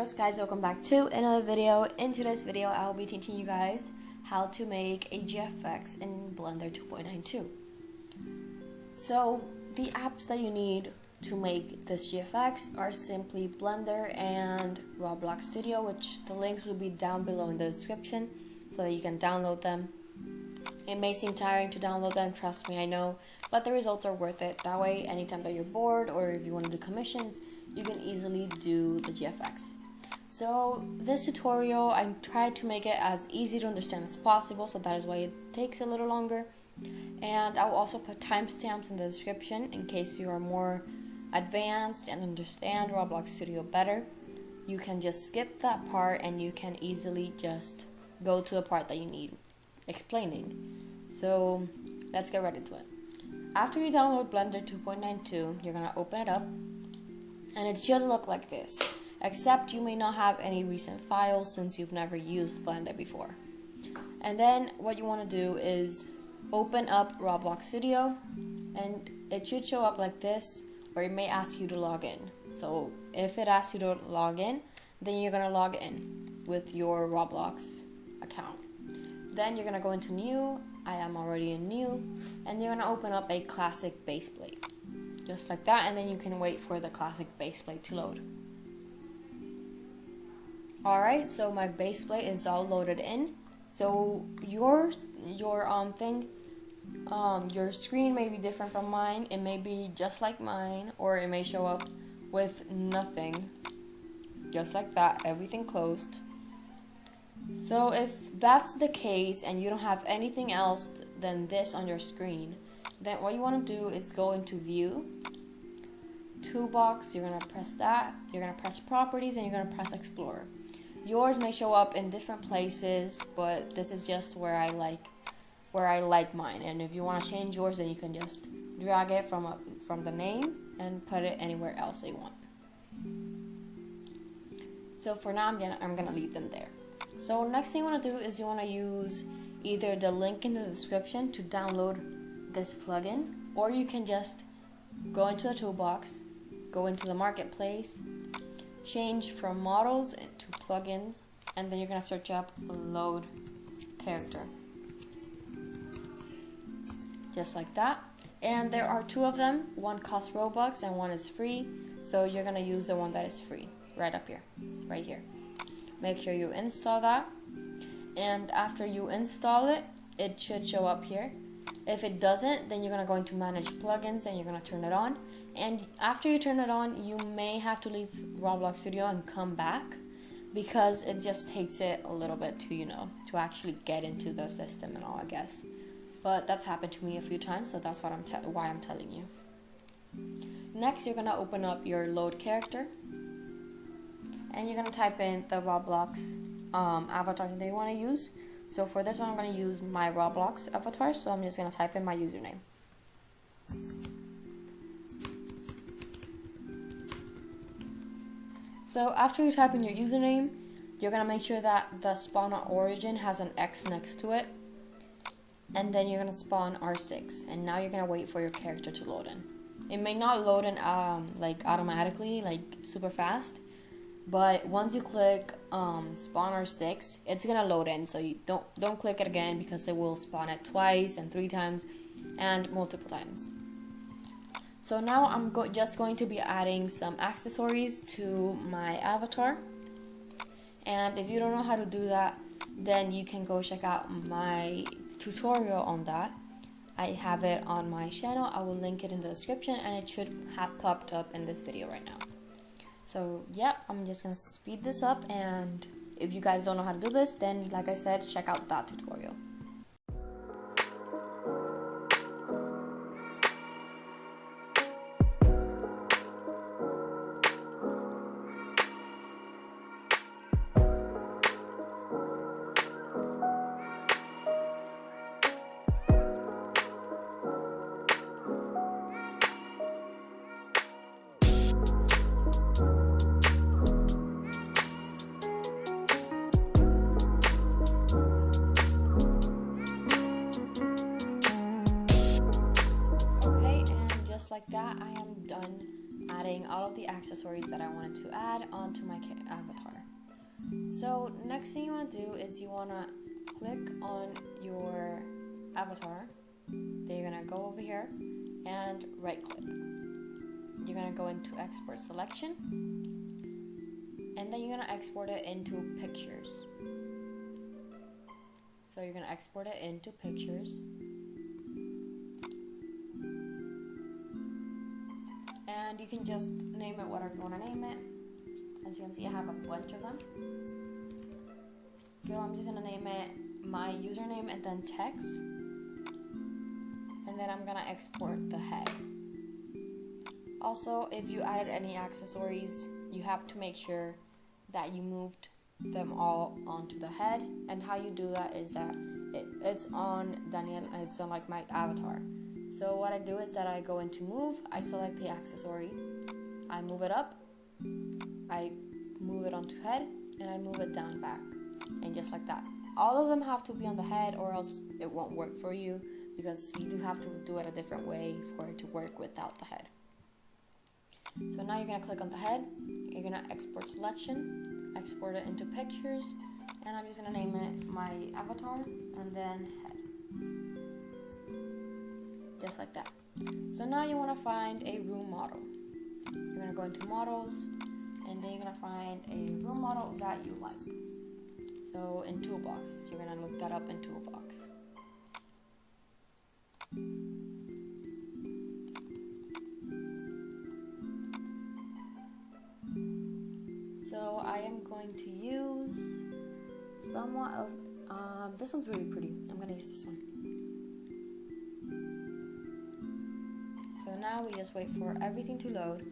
what's guys, welcome back to another video. In today's video I will be teaching you guys how to make a GFX in Blender 2.92. So the apps that you need to make this GFX are simply Blender and Roblox Studio, which the links will be down below in the description so that you can download them. It may seem tiring to download them, trust me, I know, but the results are worth it. That way, anytime that you're bored or if you want to do commissions, you can easily do the GFX. So this tutorial, I tried to make it as easy to understand as possible, so that is why it takes a little longer. And I will also put timestamps in the description in case you are more advanced and understand Roblox Studio better. You can just skip that part and you can easily just go to the part that you need explaining. So let's get right into it. After you download Blender 2.92, you're gonna open it up and it should look like this, except you may not have any recent files since you've never used Blender before. And then what you want to do is open up Roblox Studio and it should show up like this, or it may ask you to log in. So if it asks you to log in, then you're gonna log in with your Roblox account. Then you're gonna go into new. I am already in new, and you're gonna open up a classic base plate, just like that, and then you can wait for the classic base plate to load. Alright, so my base plate is all loaded in. So your screen may be different from mine. It may be just like mine, or it may show up with nothing, just like that, everything closed. So if that's the case and you don't have anything else than this on your screen, then what you want to do is go into View, Toolbox, you're going to press that, you're going to press Properties, and you're going to press Explorer. Yours may show up in different places, but this is just where I like mine. And if you want to change yours, then you can just drag it from the name and put it anywhere else that you want. So for now, I'm gonna leave them there. So next thing you want to do is you want to use either the link in the description to download this plugin, or you can just go into the toolbox, go into the marketplace, change from models to plugins, and then you're going to search up load character. Just like that. And there are two of them. One costs Robux and one is free. So you're going to use the one that is free right up here, right here. Make sure you install that, and after you install it, it should show up here. If it doesn't, then you're going to go into manage plugins and you're going to turn it on. And after you turn it on, you may have to leave Roblox Studio and come back, because it just takes it a little bit to actually get into the system and all, I guess. But that's happened to me a few times, so that's why I'm telling you. Next, you're going to open up your load character. And you're going to type in the Roblox avatar that you want to use. So for this one, I'm going to use my Roblox avatar. So I'm just going to type in my username. So after you type in your username, you're going to make sure that the spawn on origin has an X next to it. And then you're going to spawn R6. And now you're going to wait for your character to load in. It may not load in automatically, like super fast. But once you click spawn R6, it's gonna load in. So you don't click it again, because it will spawn it twice and 3 times and multiple times. So now I'm just going to be adding some accessories to my avatar. And if you don't know how to do that, then you can go check out my tutorial on that. I have it on my channel. I will link it in the description, and it should have popped up in this video right now. So yeah, I'm just going to speed this up, and if you guys don't know how to do this, then like I said, check out that tutorial. finding all of the accessories that I wanted to add onto my avatar. So next thing you want to do is you want to click on your avatar. Then you're going to go over here and right click. You're going to go into export selection, and then you're going to export it into pictures. So you're going to export it into pictures. And you can just name it whatever you want to name it. As you can see, I have a bunch of them. So I'm just going to name it my username and then text. And then I'm going to export the head. Also, if you added any accessories, you have to make sure that you moved them all onto the head. And how you do that is that it's on Daniel, it's on like my avatar. So what I do is that I go into move, I select the accessory, I move it up, I move it onto head, and I move it down back, and just like that. All of them have to be on the head or else it won't work for you, because you do have to do it a different way for it to work without the head. So now you're going to click on the head, you're going to export selection, export it into pictures, and I'm just going to name it my avatar and then head. Just like that. So now you want to find a room model. You're going to go into models, and then you're going to find a room model that you like. So in Toolbox, you're going to look that up in Toolbox. So I am going to use somewhat of, this one's really pretty. I'm going to use this one. So now we just wait for everything to load.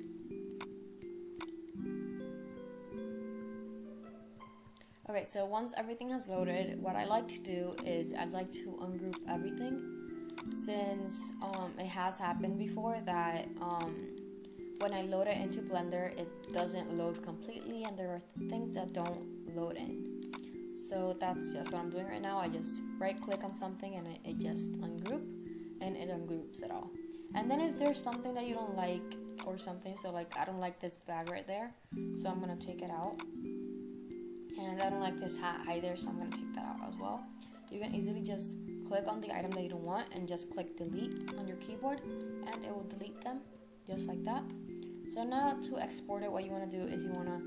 Okay, so once everything has loaded, what I like to do is I'd like to ungroup everything, since it has happened before that when I load it into Blender, it doesn't load completely, and there are things that don't load in. So that's just what I'm doing right now. I just right click on something and it just ungroup, and it ungroups it all. And then if there's something that you don't like or something, so like I don't like this bag right there, so I'm going to take it out. And I don't like this hat either, so I'm going to take that out as well. You can easily just click on the item that you don't want and just click delete on your keyboard, and it will delete them just like that. So now to export it, what you want to do is you want to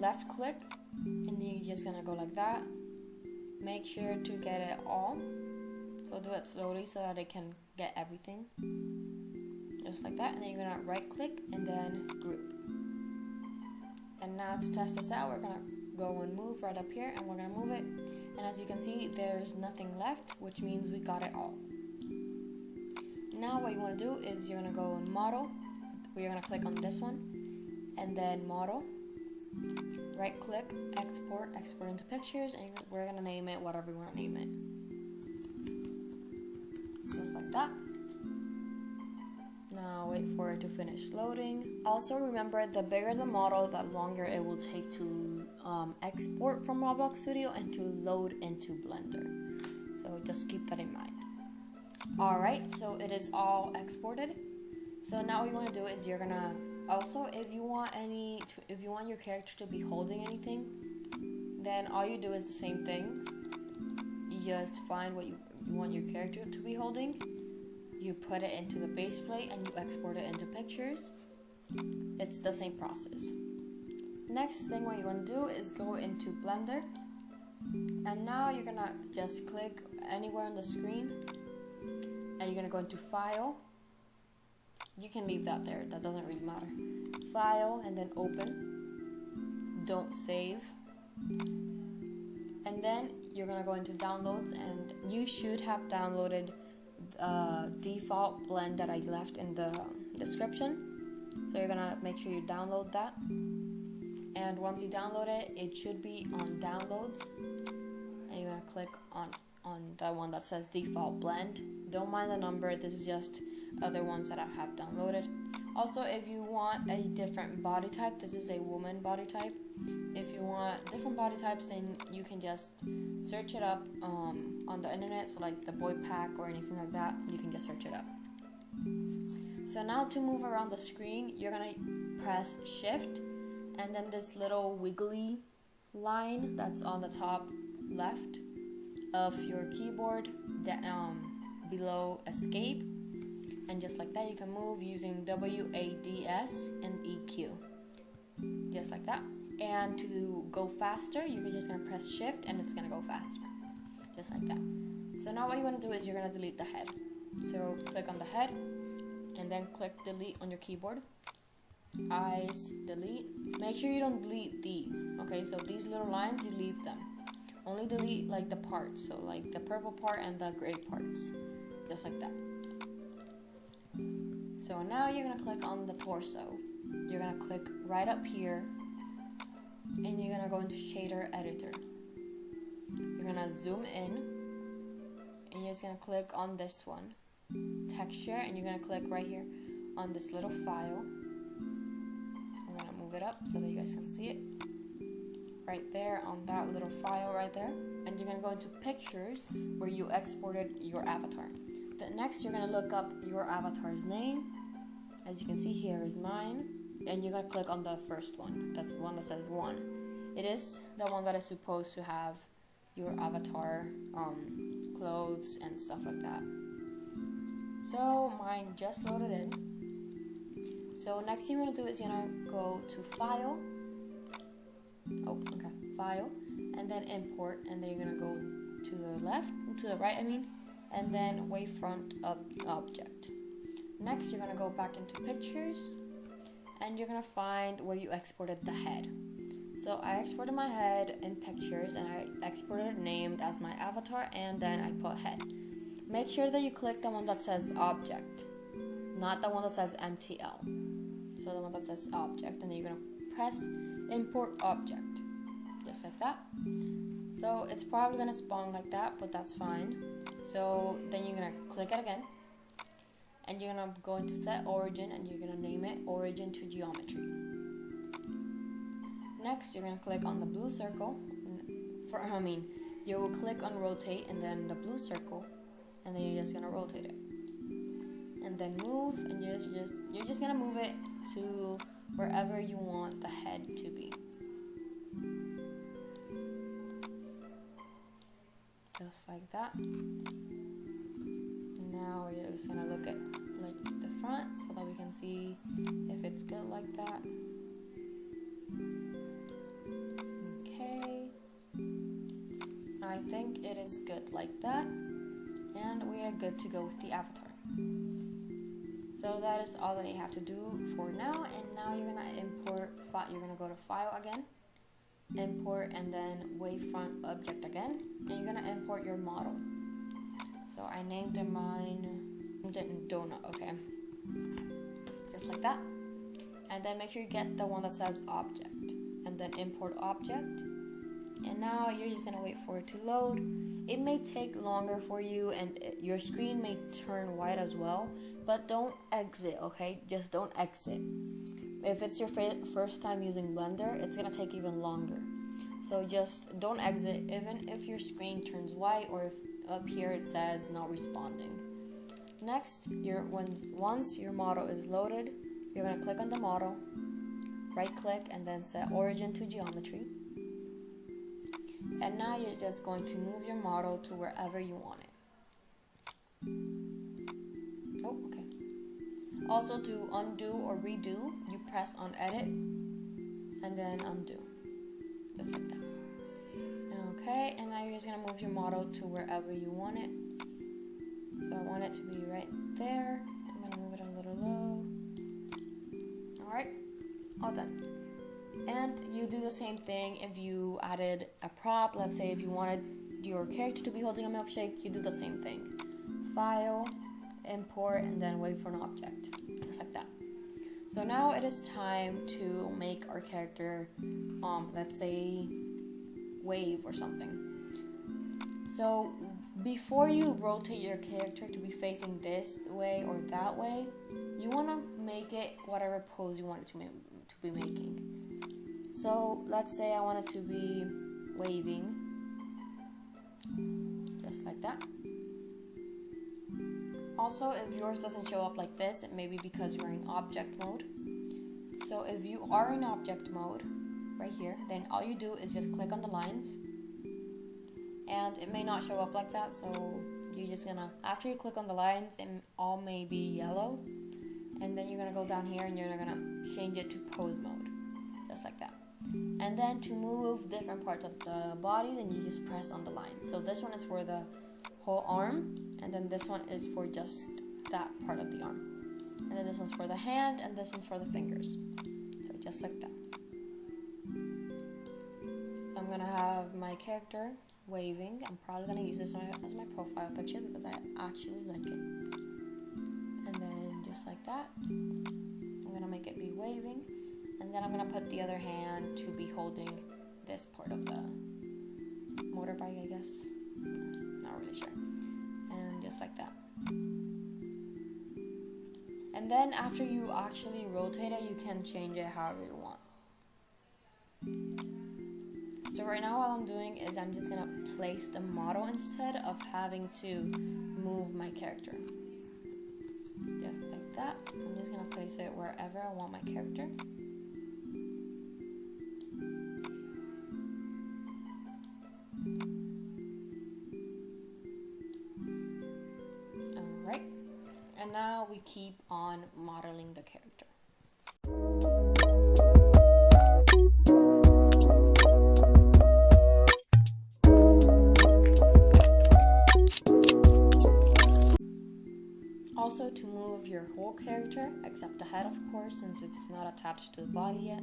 left click, and then you're just going to go like that. Make sure to get it all. So do it slowly so that it can get everything. Just like that. And then you're going to right click and then group. And now to test this out, we're going to go and move right up here, and we're going to move it. And as you can see, there's nothing left, which means we got it all. Now what you want to do is you're going to go in model. We're going to click on this one, and then model. Right click, export into pictures, and we're going to name it whatever we want to name it. Just like that. Now wait for it to finish loading. Also remember, the bigger the model, the longer it will take to export from Roblox Studio and to load into Blender. So just keep that in mind. Alright, so it is all exported. So now what you want to do is you're gonna also, if you want your character to be holding anything, then all you do is the same thing. You just find what you want your character to be holding. You put it into the base plate and you export it into pictures. It's the same process. Next thing what you want to do is go into Blender, and now you're gonna just click anywhere on the screen, and you're gonna go into File. You can leave that there, that doesn't really matter. File and then Open. Don't save. And then you're gonna go into Downloads, and you should have downloaded default blend that I left in the description. So you're gonna make sure you download that, and once you download it, it should be on downloads, and you're gonna click on the one that says default blend. Don't mind the number, this is just other ones that I have downloaded. Also, if you want a different body type, this is a woman body type. If you want different body types, then you can just search it up on the internet. So like the boy pack or anything like that, you can just search it up. So now to move around the screen, you're gonna press shift and then this little wiggly line that's on the top left of your keyboard below escape, and just like that you can move using WADS and EQ, just like that. And to go faster, you're just gonna press shift and it's gonna go faster, just like that. So now what you want to do is you're gonna delete the head. So click on the head and then click delete on your keyboard. Eyes, delete. Make sure you don't delete these, okay? So these little lines, you leave them. Only delete like the parts, so like the purple part and the gray parts, just like that. So now you're gonna click on the torso. You're gonna click right up here and you're gonna go into shader editor. You're gonna zoom in and you're just gonna click on this one, texture, and you're gonna click right here on this little file. I'm gonna move it up so that you guys can see it. Right there on that little file right there. And you're gonna go into pictures where you exported your avatar. Next you're gonna look up your avatar's name. As you can see, here is mine. And you're gonna click on the first one. That's the one that says 1. It is the one that is supposed to have your avatar clothes and stuff like that. So mine just loaded in. So next thing you're gonna do is you're gonna go to file. File, and then import, and then you're gonna go to the right, and then wavefront of object. Next, you're gonna go back into pictures, and you're gonna find where you exported the head. So I exported my head in pictures, and I exported it named as my avatar, and then I put head. Make sure that you click the one that says object, not the one that says MTL. So the one that says object, and then you're gonna press import object, just like that. So it's probably gonna spawn like that, but that's fine. So then you're gonna click it again, and you're gonna go into set origin, and you're gonna name it origin to geometry. Next, you're gonna click on the blue circle. You will click on rotate, and then the blue circle, and then you're just gonna rotate it, and then move, and you're just gonna move it to wherever you want the head to be. Just like that. Now we're just gonna look at like the front so that we can see if it's good like that. Okay. I think it is good like that. And we are good to go with the avatar. So that is all that you have to do for now. And now you're gonna import, you're gonna go to file again, import, and then wavefront object again, and you're gonna import your model. So I named mine donut, okay, just like that. And then make sure you get the one that says object, and then import object. And now you're just gonna wait for it to load. It may take longer for you, and your screen may turn white as well, but don't exit, okay? Just don't exit. If it's your first time using Blender, it's gonna take even longer. So just don't exit, even if your screen turns white or if up here it says not responding. Next, once your model is loaded, you're gonna click on the model, right click, and then set origin to geometry. And now you're just going to move your model to wherever you want it. Oh, okay. Also, to undo or redo, you press on edit and then undo, just like that. Okay, and now you're just gonna move your model to wherever you want it. So I want it to be right there. I'm gonna move it a little low. Alright, all done. And you do the same thing if you added a prop. Let's say if you wanted your character to be holding a milkshake, you do the same thing. File, import, and then wait for an object, just like that. So now it is time to make our character, let's say, wave or something. So before you rotate your character to be facing this way or that way, you want to make it whatever pose you want it to be making. So let's say I want it to be waving, just like that. Also, if yours doesn't show up like this, it may be because you're in object mode. So if you are in object mode, right here, then all you do is just click on the lines. And it may not show up like that, so you're just gonna, after you click on the lines, it all may be yellow. And then you're gonna go down here and you're gonna change it to pose mode, just like that. And then to move different parts of the body, then you just press on the line. So this one is for the whole arm, and then this one is for just that part of the arm. And then this one's for the hand, and this one's for the fingers. So just like that. So I'm gonna have my character waving. I'm probably gonna use this as my profile picture because I actually like it. And then just like that, I'm gonna make it be waving. And then I'm gonna put the other hand to be holding this part of the motorbike, I guess. Not really sure. And just like that. And then after you actually rotate it, you can change it however you want. So right now what I'm doing is I'm just gonna place the model instead of having to move my character. Just like that. I'm just gonna place it wherever I want my character. Alright. And now we keep on modeling the character. Also, to move your whole character, except the head of course, since it's not attached to the body yet,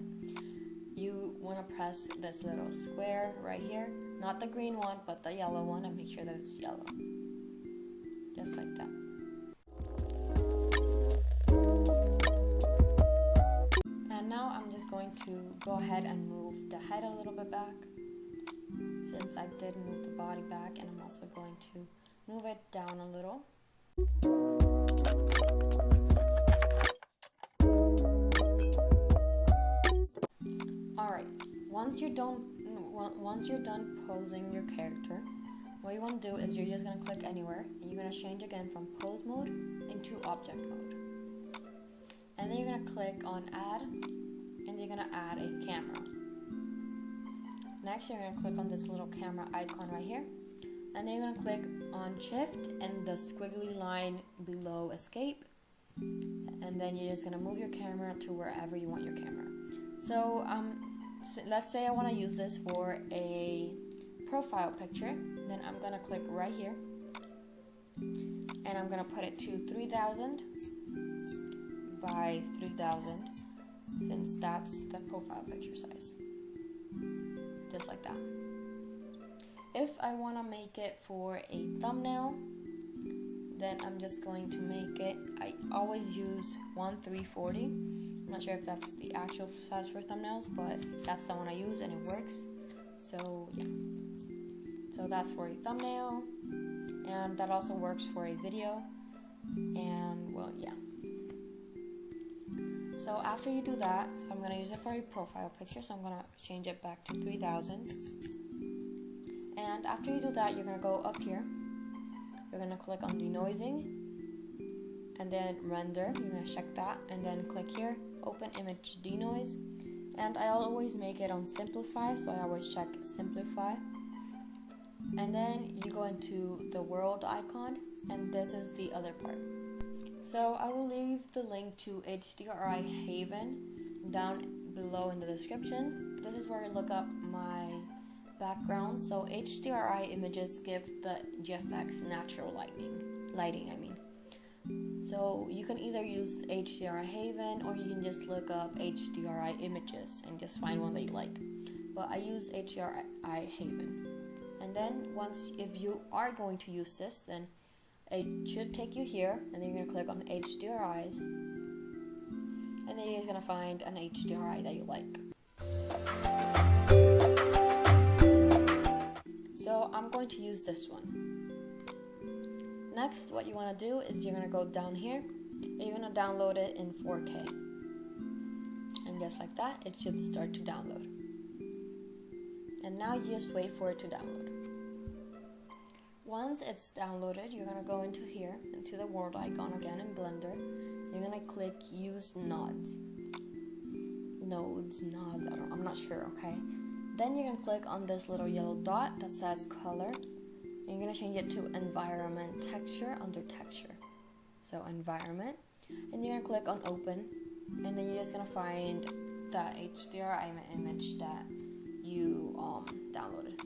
you want to press this little square right here, not the green one, but the yellow one, and make sure that it's yellow. Just like that. And now I'm just going to go ahead and move the head a little bit back, since I did move the body back, and I'm also going to move it down a little. Alright, once you're done posing your character, what you want to do is you're just going to click anywhere, and you're going to change again from pose mode into object mode. And then you're going to click on add, and you're going to add a camera. Next, you're going to click on this little camera icon right here. And then you're going to click on shift and the squiggly line below escape. And then you're just going to move your camera to wherever you want your camera. So let's say I want to use this for a profile picture. Then I'm going to click right here. And I'm going to put it to 3000 by 3000, since that's the profile picture size. Just like that. If I want to make it for a thumbnail, then I'm just going to make it, I always use 1340. I'm not sure if that's the actual size for thumbnails, but that's the one I use and it works. So yeah. So that's for a thumbnail, and that also works for a video. And well, yeah. So after you do that, so I'm going to use it for a profile picture, so I'm going to change it back to 3000. And after you do that, you're going to go up here. You're going to click on denoising, and then render. You're going to check that, and then click here, open image denoise. And I always make it on simplify, so I always check simplify. And then you go into the world icon, and this is the other part. So I will leave the link to hdri Haven down below in the description. This is where you look up my background. So hdri images give the GFX natural lighting. So you can either use hdri Haven, or you can just look up hdri images and just find one that you like. But I use hdri Haven. And then if you are going to use this, then it should take you here, and then you're going to click on HDRIs, and then you're just going to find an HDRI that you like. So I'm going to use this one. Next, what you want to do is you're going to go down here, and you're going to download it in 4K. And just like that, it should start to download. And now you just wait for it to download. Once it's downloaded, you're gonna go into here, into the world icon again in Blender. You're gonna click use nodes, I'm not sure, okay? Then you're gonna click on this little yellow dot that says color. And you're gonna change it to environment texture under texture. So environment, and you're gonna click on open, and then you're just gonna find the HDRI image that you downloaded.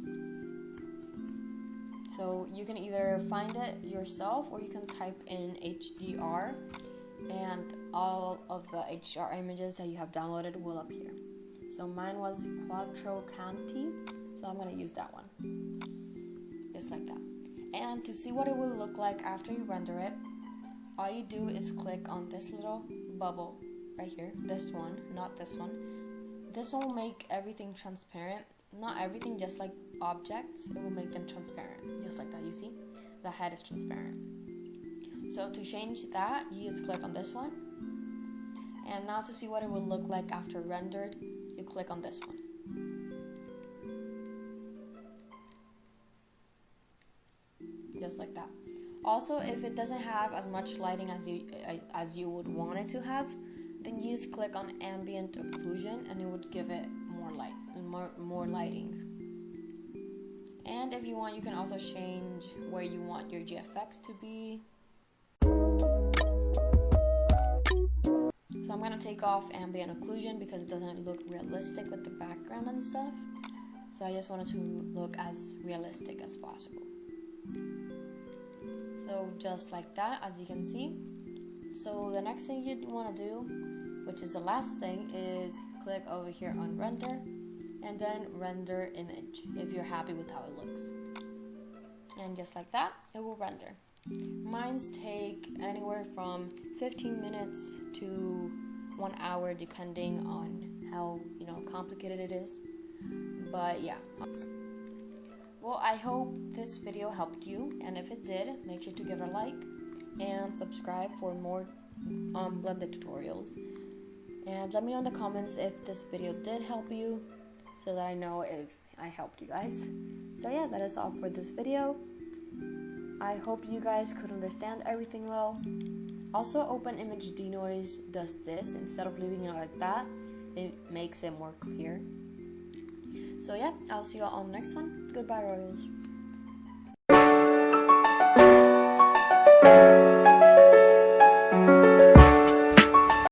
So you can either find it yourself or you can type in HDR, and all of the HDR images that you have downloaded will appear. So mine was Quattro Canti, so I'm gonna use that one, just like that. And to see what it will look like after you render it, all you do is click on this little bubble right here, this one, not this one. This one will make everything transparent. Not everything, just like objects, it will make them transparent, just like that. You see, the head is transparent. So to change that, you just click on this one. And now to see what it will look like after rendered, you click on this one. Just like that. Also, if it doesn't have as much lighting as you would want it to have, then you just click on ambient occlusion and it would give it more light and more lighting. And if you want, you can also change where you want your GFX to be. So I'm gonna take off ambient occlusion because it doesn't look realistic with the background and stuff. So I just wanted to look as realistic as possible. So just like that, as you can see. So the next thing you'd want to do, which is the last thing, is click over here on render and then render image if you're happy with how it looks. And just like that, it will render. Mine's take anywhere from 15 minutes to 1 hour depending on how complicated it is. But yeah. Well, I hope this video helped you, and if it did, make sure to give it a like and subscribe for more Blender tutorials. And let me know in the comments if this video did help you, so that I know if I helped you guys. So yeah, that is all for this video. I hope you guys could understand everything well. Also, open image denoise does this. Instead of leaving it like that, it makes it more clear. So yeah, I'll see you all on the next one. Goodbye, Royals.